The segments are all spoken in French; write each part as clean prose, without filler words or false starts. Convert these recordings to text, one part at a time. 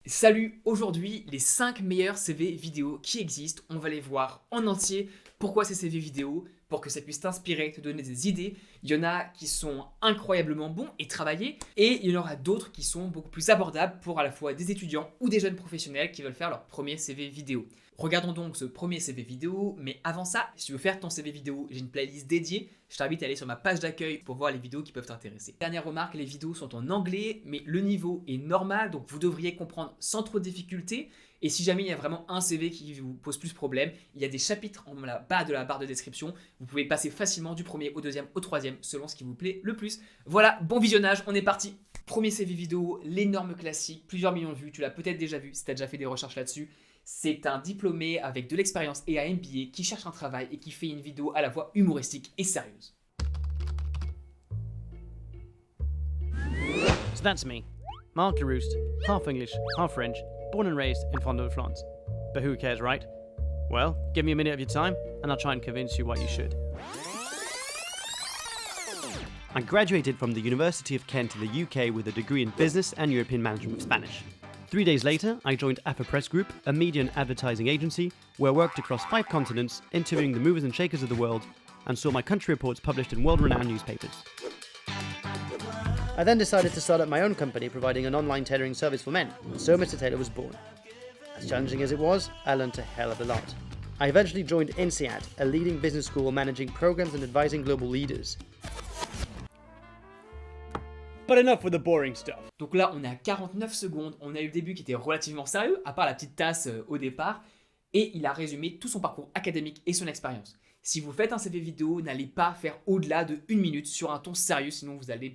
Salut, aujourd'hui les 5 meilleurs CV vidéo qui existent, on va les voir en entier. Pourquoi ces CV vidéo? Pour que ça puisse t'inspirer, te donner des idées. Il y en a qui sont incroyablement bons et travaillés, et il y en aura d'autres qui sont beaucoup plus abordables pour à la fois des étudiants ou des jeunes professionnels qui veulent faire leur premier CV vidéo. Regardons donc ce premier CV vidéo, mais avant ça, si tu veux faire ton CV vidéo, j'ai une playlist dédiée. Je t'invite à aller sur ma page d'accueil pour voir les vidéos qui peuvent t'intéresser. Dernière remarque, les vidéos sont en anglais, mais le niveau est normal, donc vous devriez comprendre sans trop de difficulté. Et si jamais il y a vraiment un CV qui vous pose plus problème, il y a des chapitres en bas de la barre de description. Vous pouvez passer facilement du premier au deuxième au troisième, selon ce qui vous plaît le plus. Voilà, bon visionnage, on est parti. Premier CV vidéo, l'énorme classique, plusieurs millions de vues, tu l'as peut-être déjà vu si tu as déjà fait des recherches là-dessus. C'est un diplômé avec de l'expérience et un MBA qui cherche un travail et qui fait une vidéo à la fois humoristique et sérieuse. So that's me, Mark Lerouste, half English, half French, born and raised in Fond-de-France. But who cares, right? Well, give me a minute of your time, and I'll try and convince you why you should. I graduated from the University of Kent in the UK with a degree in Business and European Management with Spanish. 3 days later, I joined AFA Press Group, a media and advertising agency, where I worked across 5 continents, interviewing the movers and shakers of the world, and saw my country reports published in world-renowned newspapers. I then decided to start up my own company providing an online tailoring service for men, and so Mr. Taylor was born. As challenging as it was, I learned a hell of a lot. I eventually joined INSEAD, a leading business school managing programs and advising global leaders. But enough with the boring stuff. Donc là, on est à 49 secondes. On a eu le début qui était relativement sérieux, à part la petite tasse au départ. Et il a résumé tout son parcours académique et son expérience. Si vous faites un CV vidéo, n'allez pas faire au-delà de 1 minute sur un ton sérieux, sinon vous allez,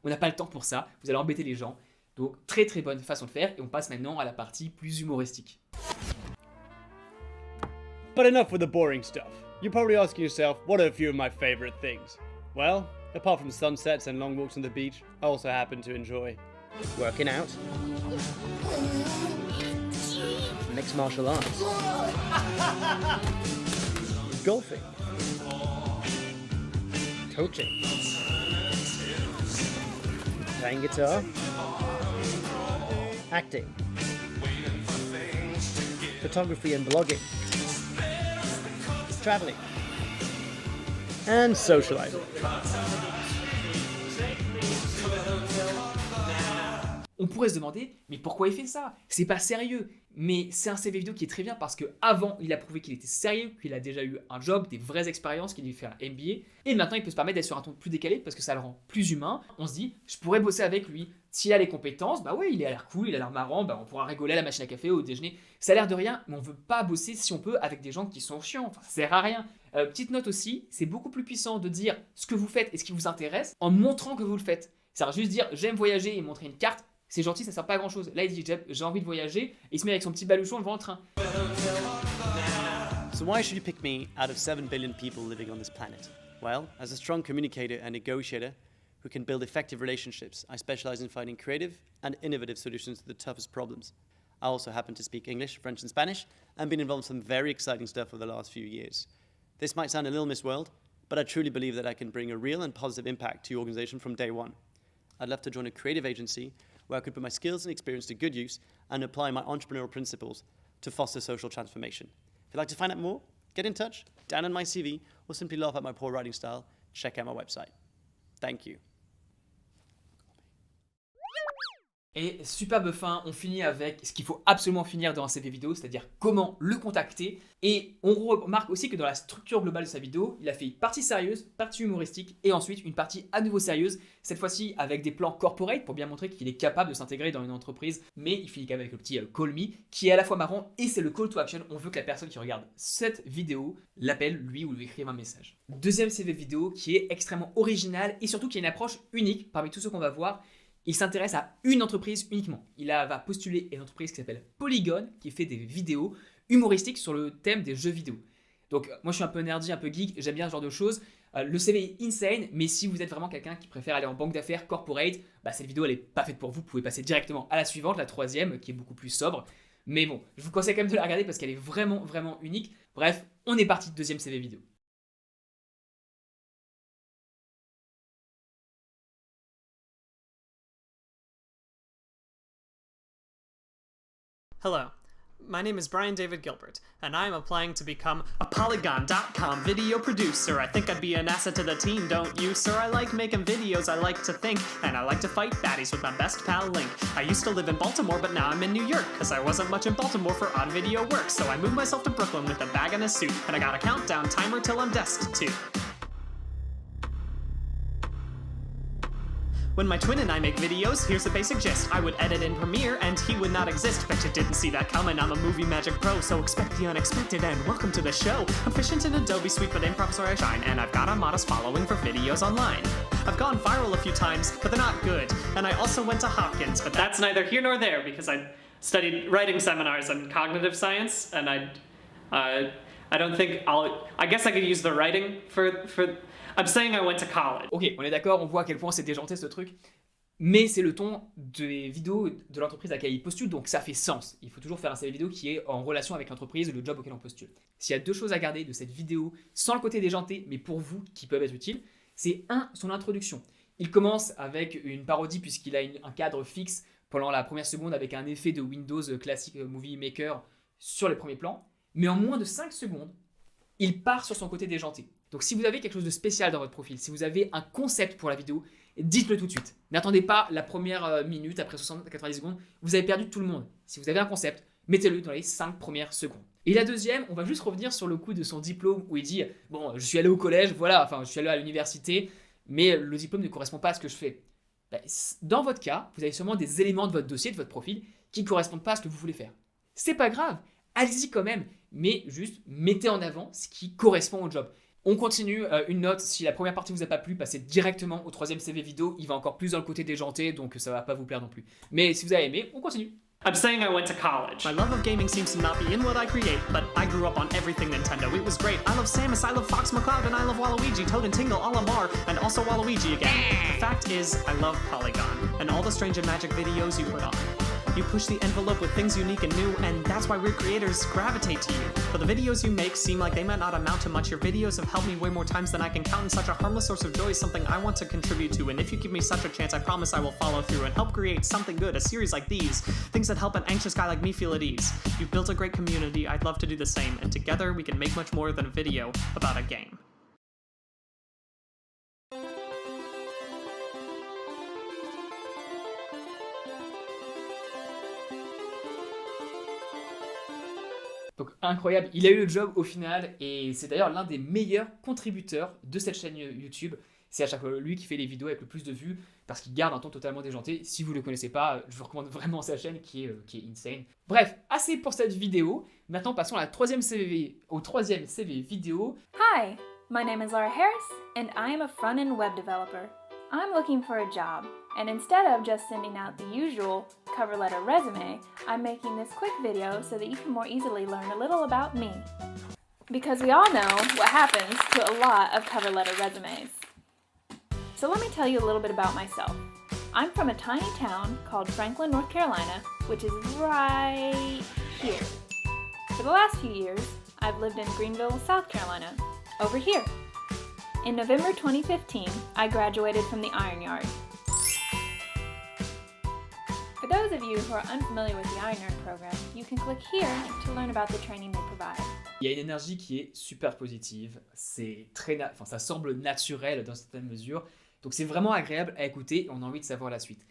on n'a pas le temps pour ça, vous allez embêter les gens. Donc très très bonne façon de faire et on passe maintenant à la partie plus humoristique. But enough with the boring stuff. You're probably asking yourself, what are a few of my favorite things? Well, apart from sunsets and long walks on the beach, I also happen to enjoy working out, mixed martial arts, golfing, coaching, playing guitar, acting, photography and blogging, traveling, and socializing. On pourrait se demander, mais pourquoi il fait ça? C'est pas sérieux. Mais c'est un CV vidéo qui est très bien parce qu'avant, il a prouvé qu'il était sérieux, qu'il a déjà eu un job, des vraies expériences, qu'il a fait un MBA. Et maintenant, il peut se permettre d'être sur un ton plus décalé parce que ça le rend plus humain. On se dit, je pourrais bosser avec lui. S'il a les compétences, bah ouais, il a l'air cool, il a l'air marrant, bah on pourra rigoler à la machine à café, au déjeuner. Ça a l'air de rien, mais on veut pas bosser si on peut avec des gens qui sont chiants. Enfin, ça sert à rien. Petite note aussi, c'est beaucoup plus puissant de dire ce que vous faites et ce qui vous intéresse en montrant que vous le faites. Ça veut juste dire j'aime voyager et montrer une carte. C'est gentil, ça sert pas à grand chose. Là, il dit j'ai envie de voyager et il se met avec son petit baluchon devant le train. So why should you pick me out of 7 billion people living on this planet? Well, as a strong communicator and negotiator who can build effective relationships, I specialize in finding creative and innovative solutions to the toughest problems. I also happen to speak English, French and Spanish and been involved in some very exciting stuff over the last few years. This might sound a little Miss World, but I truly believe that I can bring a real and positive impact to your organization from day one. I'd love to join a creative agency where I could put my skills and experience to good use and apply my entrepreneurial principles to foster social transformation. If you'd like to find out more, get in touch, down on my CV, or simply laugh at my poor writing style, check out my website. Thank you. Et superbe fin, on finit avec ce qu'il faut absolument finir dans un CV vidéo, c'est-à-dire comment le contacter. Et on remarque aussi que dans la structure globale de sa vidéo, il a fait une partie sérieuse, partie humoristique et ensuite une partie à nouveau sérieuse, cette fois-ci avec des plans corporate pour bien montrer qu'il est capable de s'intégrer dans une entreprise, mais il finit quand même avec le petit call me qui est à la fois marrant et c'est le call to action. On veut que la personne qui regarde cette vidéo l'appelle lui ou lui écrive un message. Deuxième CV vidéo qui est extrêmement original et surtout qui a une approche unique parmi tous ceux qu'on va voir. Il s'intéresse à une entreprise uniquement. Va postuler à une entreprise qui s'appelle Polygon, qui fait des vidéos humoristiques sur le thème des jeux vidéo. Donc moi je suis un peu nerdy, un peu geek, j'aime bien ce genre de choses. Le CV est insane, mais si vous êtes vraiment quelqu'un qui préfère aller en banque d'affaires, corporate, cette vidéo elle est pas faite pour vous. Vous pouvez passer directement à la suivante, la troisième, qui est beaucoup plus sobre. Mais bon, je vous conseille quand même de la regarder parce qu'elle est vraiment, vraiment unique. Bref, on est parti de deuxième CV vidéo. Hello, my name is Brian David Gilbert, and I am applying to become a Polygon.com video producer. I think I'd be an asset to the team, don't you, sir? I like making videos, I like to think, and I like to fight baddies with my best pal Link. I used to live in Baltimore, but now I'm in New York, cause I wasn't much in Baltimore for odd video work, so I moved myself to Brooklyn with a bag and a suit, and I got a countdown timer till I'm destitute. When my twin and I make videos, here's the basic gist. I would edit in Premiere and he would not exist. Bet you didn't see that coming, I'm a movie magic pro, so expect the unexpected and welcome to the show. I'm efficient in Adobe Suite, but in Professor I shine, and I've got a modest following for videos online. I've gone viral a few times, but they're not good. And I also went to Hopkins, but that's neither here nor there because I studied writing seminars on cognitive science, and I don't think I guess I could use the writing for I'm saying I went to college. Ok, on est d'accord, on voit à quel point c'est déjanté ce truc, mais c'est le ton des vidéos de l'entreprise à laquelle il postule, donc ça fait sens. Il faut toujours faire un CV vidéo qui est en relation avec l'entreprise ou le job auquel on postule. S'il y a deux choses à garder de cette vidéo, sans le côté déjanté, mais pour vous, qui peuvent être utiles, c'est son introduction. Il commence avec une parodie puisqu'il a un cadre fixe pendant la première seconde avec un effet de Windows classique Movie Maker sur les premiers plans, mais en moins de 5 secondes, il part sur son côté déjanté. Donc si vous avez quelque chose de spécial dans votre profil, si vous avez un concept pour la vidéo, dites-le tout de suite. N'attendez pas la première minute, après 60 à 90 secondes, vous avez perdu tout le monde. Si vous avez un concept, mettez-le dans les 5 premières secondes. Et la deuxième, on va juste revenir sur le coup de son diplôme où il dit « Bon, je suis allé au collège, voilà, enfin je suis allé à l'université, mais le diplôme ne correspond pas à ce que je fais. » Dans votre cas, vous avez sûrement des éléments de votre dossier, de votre profil, qui ne correspondent pas à ce que vous voulez faire. C'est pas grave, allez-y quand même, mais juste mettez en avant ce qui correspond au job. On continue, une note, si la première partie vous a pas plu, passez directement au troisième CV vidéo, il va encore plus dans le côté déjanté, donc ça va pas vous plaire non plus. Mais si vous avez aimé, on continue. I'm saying I went to college. My love of gaming seems to not be in what I create, but I grew up on everything Nintendo. It was great. I love Samus, I love Fox McCloud, and I love Waluigi, Toad and Tingle, Olimar, and also Waluigi again. The fact is, I love Polygon, and all the strange and magic videos you put on. You push the envelope with things unique and new, and that's why weird creators gravitate to you. But the videos you make seem like they might not amount to much. Your videos have helped me way more times than I can count, and such a harmless source of joy is something I want to contribute to. And if you give me such a chance, I promise I will follow through and help create something good, a series like these. Things that help an anxious guy like me feel at ease. You've built a great community, I'd love to do the same, and together we can make much more than a video about a game. Donc incroyable, il a eu le job au final et c'est d'ailleurs l'un des meilleurs contributeurs de cette chaîne YouTube. C'est à chaque fois lui qui fait les vidéos avec le plus de vues parce qu'il garde un ton totalement déjanté. Si vous ne le connaissez pas, je vous recommande vraiment sa chaîne qui est insane. Bref, assez pour cette vidéo. Maintenant passons à au troisième CV vidéo. Hi, my name is Laura Harris and I am a front-end web developer. I'm looking for a job, and instead of just sending out the usual cover letter resume, I'm making this quick video so that you can more easily learn a little about me. Because we all know what happens to a lot of cover letter resumes. So let me tell you a little bit about myself. I'm from a tiny town called Franklin, North Carolina, which is right here. For the last few years, I've lived in Greenville, South Carolina, over here. In November 2015, I graduated from the Iron Yard. For those of you who are unfamiliar with the Iron Yard program, you can click here to learn about the training they provide. Il y a une énergie qui est super positive, c'est ça semble naturel dans certaines mesures, donc c'est vraiment agréable à écouter et on a envie de savoir la suite.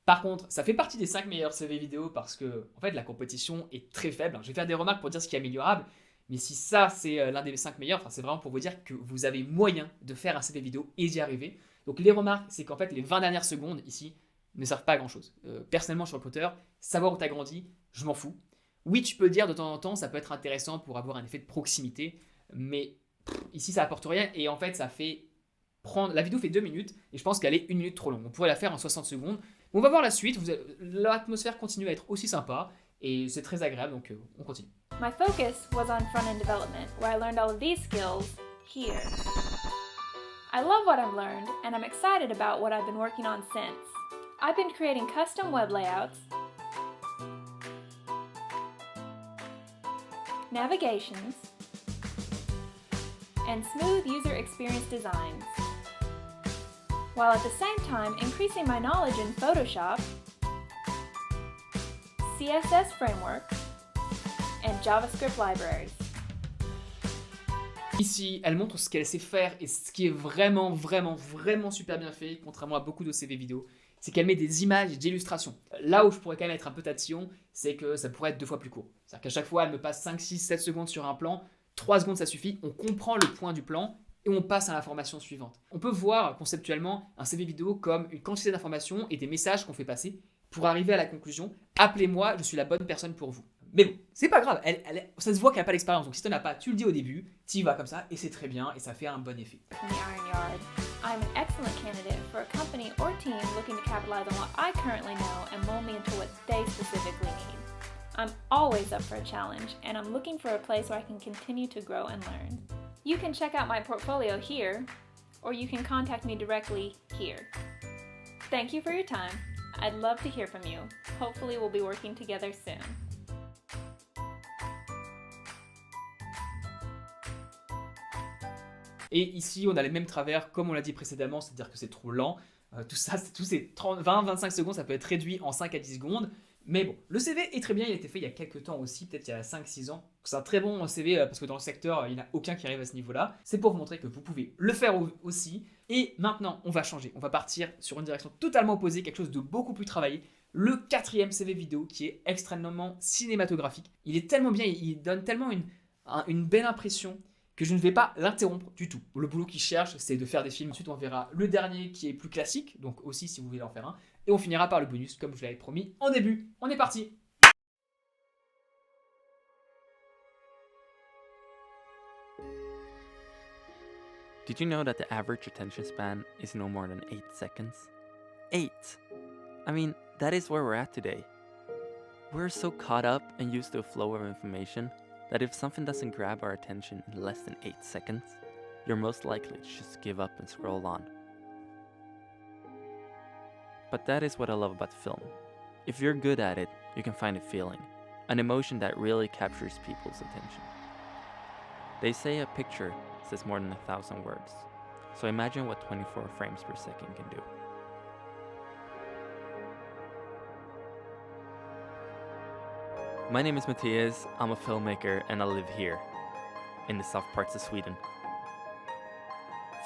Par contre, ça fait partie des 5 meilleurs CV vidéo parce que en fait, la compétition est très faible. Je vais faire des remarques pour dire ce qui est améliorable, mais si ça c'est l'un des 5 meilleurs, c'est vraiment pour vous dire que vous avez moyen de faire un CV vidéo et d'y arriver. Donc les remarques, c'est qu'en fait les 20 dernières secondes ici ne servent pas à grand chose. Personnellement, je suis recruteur, savoir où tu as grandi, je m'en fous. Oui, tu peux le dire de temps en temps, ça peut être intéressant pour avoir un effet de proximité, mais ici ça apporte rien et en fait ça fait la vidéo fait 2 minutes et je pense qu'elle est 1 minute trop longue. On pourrait la faire en 60 secondes. On va voir la suite, l'atmosphère continue à être aussi sympa et c'est très agréable, donc on continue. My focus was on front-end development, where I learned all of these skills here. I love what I've learned, and I'm excited about what I've been working on since. I've been creating custom web layouts, navigations, and smooth user experience designs, while at the same time increasing my knowledge in Photoshop, CSS framework, and JavaScript libraries. Ici, elle montre ce qu'elle sait faire et ce qui est vraiment super bien fait, contrairement à beaucoup de CV vidéo, c'est qu'elle met des images et des illustrations. Là où je pourrais quand même être un peu tatillon, c'est que ça pourrait être 2 fois plus court. C'est-à-dire qu'à chaque fois, elle me passe 5, 6, 7 secondes sur un plan, 3 secondes ça suffit, on comprend le point du plan et on passe à l'information suivante. On peut voir conceptuellement un CV vidéo comme une quantité d'informations et des messages qu'on fait passer pour arriver à la conclusion « Appelez-moi, je suis la bonne personne pour vous ». Mais bon, c'est pas grave, ça se voit qu'elle n'a pas l'expérience, donc si tu n'en as pas, tu le dis au début, tu y vas comme ça et c'est très bien et ça fait un bon effet. In the Iron Yard, I'm an excellent candidate for a company or team looking to capitalize on what I currently know and mold me into what they specifically need. I'm always up for a challenge, and I'm looking for a place where I can continue to grow and learn. You can check out my portfolio here, or you can contact me directly here. Thank you for your time. I'd love to hear from you. Hopefully we'll be working together soon. Et ici, on a les mêmes travers, comme on l'a dit précédemment, c'est-à-dire que c'est trop lent. Tous ces 20-25 secondes, ça peut être réduit en 5 à 10 secondes. Mais bon, le CV est très bien, il a été fait il y a quelques temps aussi, peut-être il y a 5-6 ans. C'est un très bon CV parce que dans le secteur, il n'y en a aucun qui arrive à ce niveau-là. C'est pour vous montrer que vous pouvez le faire aussi. Et maintenant, on va changer. On va partir sur une direction totalement opposée, quelque chose de beaucoup plus travaillé. Le 4e CV vidéo qui est extrêmement cinématographique. Il est tellement bien, il donne tellement une belle impression que je ne vais pas l'interrompre du tout. Le boulot qu'il cherche, c'est de faire des films. Ensuite, on verra le dernier qui est plus classique, donc aussi si vous voulez en faire un. Et on finira par le bonus, comme je l'avais promis en début. On est parti! Did you know that the average attention span is no more than 8 seconds? 8! I mean, that is where we're at today. We're so caught up and used to a flow of information that if something doesn't grab our attention in less than 8 seconds, you're most likely to just give up and scroll on. But that is what I love about film. If you're good at it, you can find a feeling, an emotion that really captures people's attention. They say a picture says more than 1,000 words, so imagine what 24 frames per second can do. My name is Matthias, I'm a filmmaker and I live here, in the south parts of Sweden.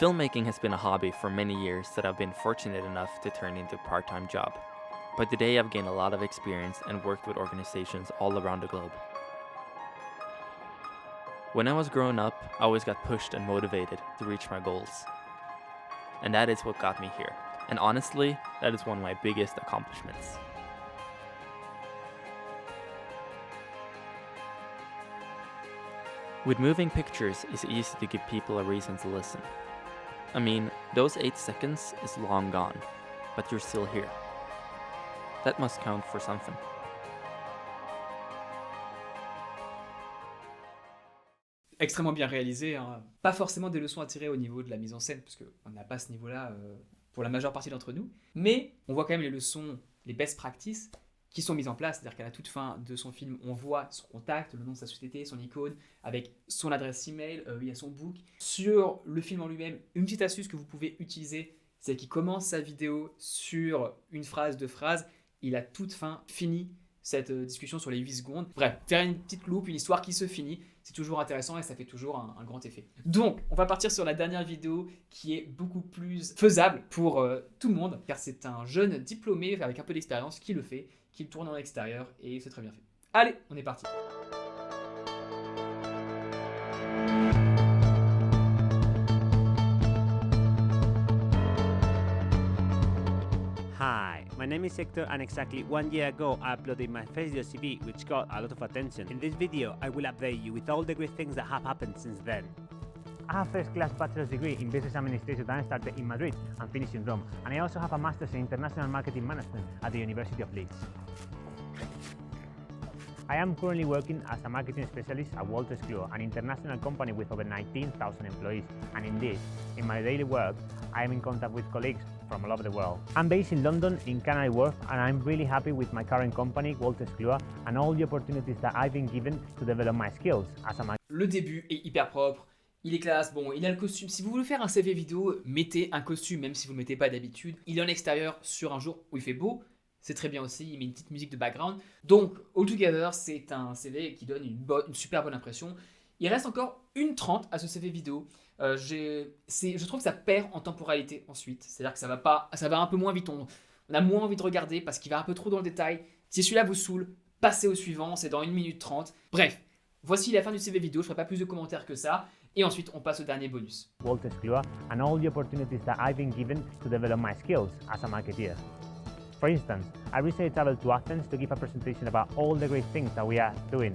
Filmmaking has been a hobby for many years that I've been fortunate enough to turn into a part-time job. But today I've gained a lot of experience and worked with organizations all around the globe. When I was growing up, I always got pushed and motivated to reach my goals. And that is what got me here. And honestly, that is one of my biggest accomplishments. With moving pictures, it's easy to give people a reason to listen. I mean, those 8 seconds is long gone, but you're still here. That must count for something. Extrêmement bien réalisé, hein. Pas forcément des leçons à tirer au niveau de la mise en scène, parce qu'on n'a pas ce niveau-là pour la majeure partie d'entre nous, mais on voit quand même les leçons, les best practices qui sont mises en place, c'est-à-dire qu'à la toute fin de son film, on voit son contact, le nom de sa société, son icône, avec son adresse email, il y a son book. Sur le film en lui-même, une petite astuce que vous pouvez utiliser, c'est qu'il commence sa vidéo sur une phrase, 2 phrases, il a toute fin fini cette discussion sur les 8 secondes. Bref, faire une petite loupe, une histoire qui se finit, c'est toujours intéressant et ça fait toujours un grand effet. Donc, on va partir sur la dernière vidéo qui est beaucoup plus faisable pour tout le monde, car c'est un jeune diplômé avec un peu d'expérience qui le fait, qui le tourne en extérieur et c'est très bien fait. Allez, on est parti. Hi, my name is Hector and exactly 1 year ago I uploaded my first video CV which got a lot of attention. In this video I will update you with all the great things that have happened since then. I have first class bachelor's degree in business administration that I started in Madrid and finished in Rome, and I also have a master's in international marketing management at the University of Leeds. I am currently working as a marketing specialist at Wolters Kluwer, an international company with over 19,000 employees, and indeed, in my daily work, I am in contact with colleagues from all over the world. I'm based in London, in Canary Wharf, and I'm really happy with my current company, Wolters Kluwer, and all the opportunities that I've been given to develop my skills as a marketer. Le début est hyper propre. Il est classe, bon, il a le costume. Si vous voulez faire un CV vidéo, mettez un costume, même si vous ne le mettez pas d'habitude. Il est en extérieur sur un jour où il fait beau. c'est très bien aussi, il met une petite musique de background. Donc, altogether, c'est un CV qui donne une super bonne impression. Il reste encore 1:30 à ce CV vidéo. Je trouve que ça perd en temporalité ensuite. C'est-à-dire que ça va un peu moins vite. On a moins envie de regarder parce qu'il va un peu trop dans le détail. Si celui-là vous saoule, passez au suivant, c'est dans 1 minute 30. Bref, voici la fin du CV vidéo. Je ne ferai pas plus de commentaires que ça. Et ensuite, on passe au dernier bonus. Walter Sclua, and all the opportunities that I've been given to develop my skills as a marketeer. For instance, I recently traveled to Athens to give a presentation about all the great things that we are doing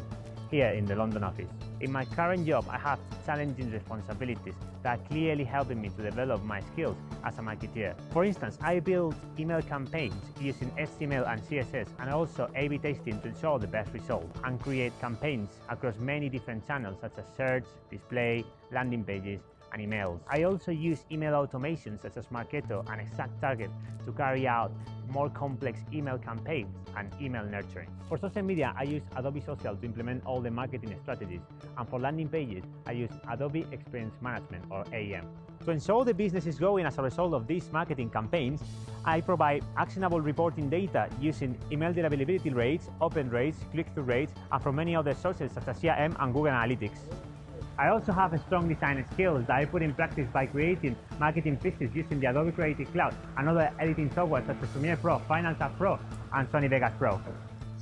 here in the London office. In my current job, I have challenging responsibilities that are clearly helping me to develop my skills as a marketeer. For instance, I build email campaigns using HTML and CSS and also A/B testing to ensure the best result and create campaigns across many different channels such as search, display, landing pages, and emails. I also use email automation such as Marketo and ExactTarget to carry out more complex email campaigns and email nurturing. For social media, I use Adobe Social to implement all the marketing strategies, and for landing pages, I use Adobe Experience Management or AEM. To ensure the business is growing as a result of these marketing campaigns, I provide actionable reporting data using email availability rates, open rates, click-through rates, and from many other sources such as CRM and Google Analytics. I also have strong design skills that I put in practice by creating marketing pieces using the Adobe Creative Cloud and other editing software such as Premiere Pro, Final Cut Pro, and Sony Vegas Pro.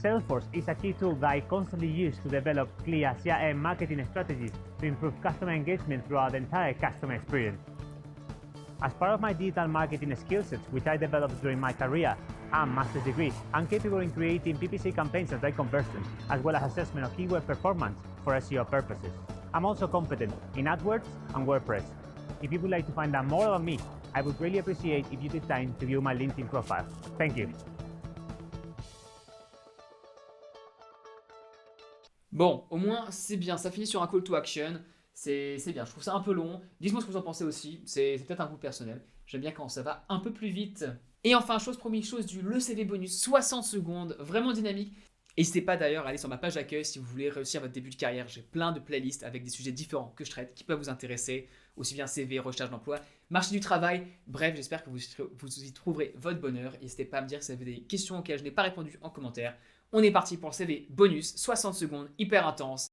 Salesforce is a key tool that I constantly use to develop clear CRM marketing strategies to improve customer engagement throughout the entire customer experience. As part of my digital marketing skill sets, which I developed during my career and master's degree, I'm capable in creating PPC campaigns and drive conversions, as well as assessment of keyword performance for SEO purposes. I'm also competent in AdWords and WordPress. If you would like to find out more about me, I would really appreciate if you take time to view my LinkedIn profile. Thank you. Bon, au moins, c'est bien. Ça finit sur un call to action. C'est bien. Je trouve ça un peu long. Dites-moi ce que vous en pensez aussi. C'est peut-être un goût personnel. J'aime bien quand ça va un peu plus vite. Et enfin, chose promis, chose due, le CV bonus, 60 secondes, vraiment dynamique. N'hésitez pas d'ailleurs à aller sur ma page d'accueil si vous voulez réussir votre début de carrière. J'ai plein de playlists avec des sujets différents que je traite qui peuvent vous intéresser, aussi bien CV, recherche d'emploi, marché du travail. Bref, j'espère que vous y trouverez votre bonheur. N'hésitez pas à me dire si vous avez des questions auxquelles je n'ai pas répondu en commentaire. On est parti pour le CV bonus, 60 secondes, hyper intense.